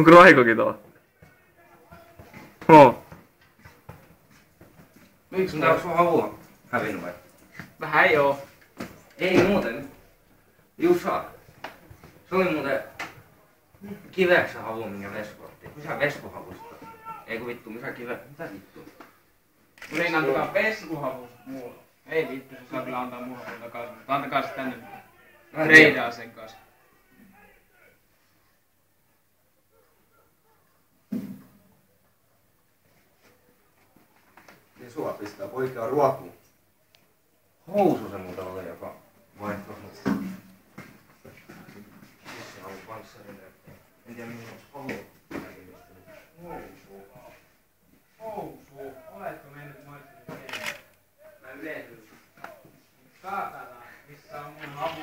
Onko Raikokin tuolla? Oo. Miksi täällä sun havua hävinnyt vai? Vähän ei oo. Ei muuten. Jussa. Se oli muuten kiveksä havu, minkä Vesko otti. Missä Vesko havusta? Eiku vittu, missä mitä vittu? Tulin antakaa veskuhavus muulla. Ei vittu, se saa kyllä antaa muulla takaisin. Mutta antakaa se tänne. Treidaa sen kanssa. Niin sua pistää poikaa ruokuun. Housu se muuten oli, joka vaihtoi mut. Missä on panssarille? En tiedä mihin on havu. Housu. Oletko mennyt moistumaan? Mä yleensä. Saatana, missä on mun havu?